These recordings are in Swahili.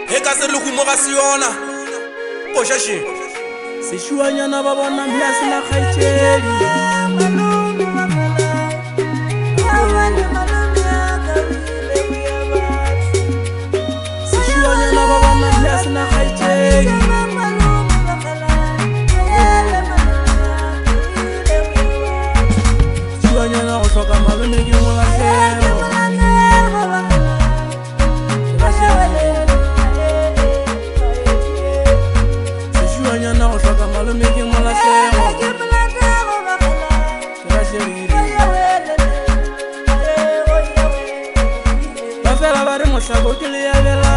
Eka se le kumoga se yona Koshashe Seshuanyana ba bona mme a sena kgaitsedi Seshuanyana ba bona mme a sena kgaitsedi Seshuanyana go hloka malome ke molahlego Seshuanyana go hloka malome ke molahlego Ba fela ba re mohlako ke le yabela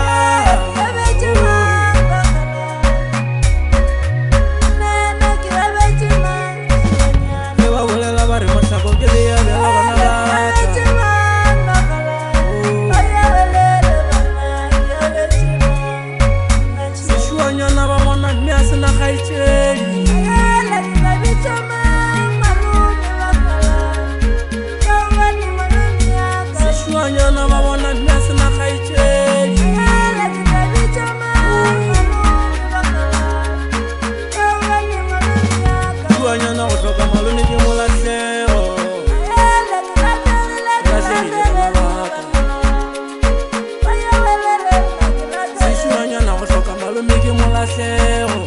Seshuanyana ba bona mme a sena kgaitsedi Seshuanyana ba bona mme a sena kgaitsedi Seshuanyana go hloka malome ke molahlego Seshuanyana go hloka malome ke molahlego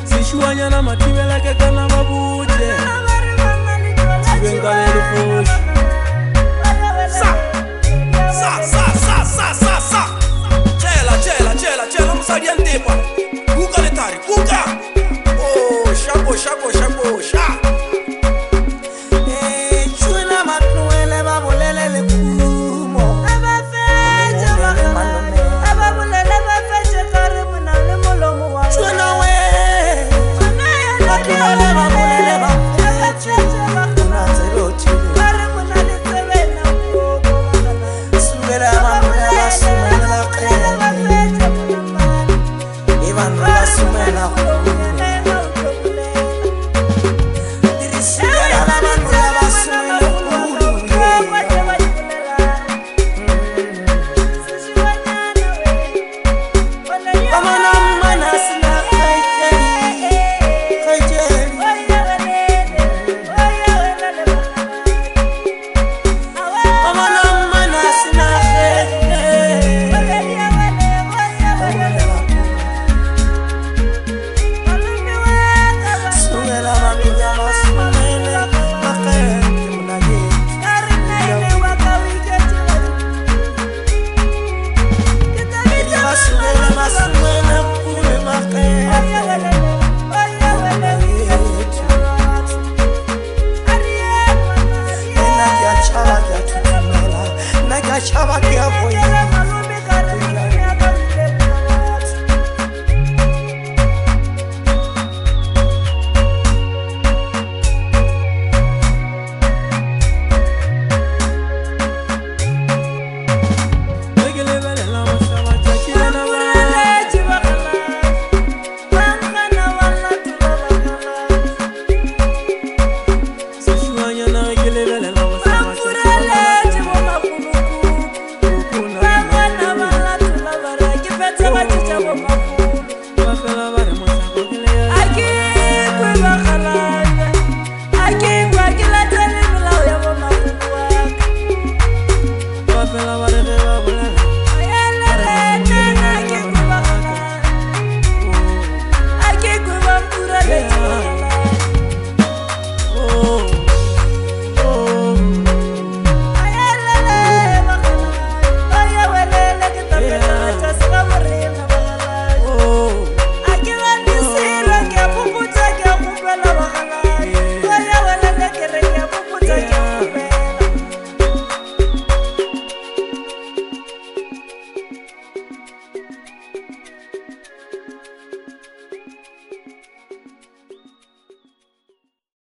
Seshuanyana mathibela ke kana ba botse Thibeng ka le lefoši Sa Tjela mosadi ya ntepa Kuka le thari, kuka Oh, shako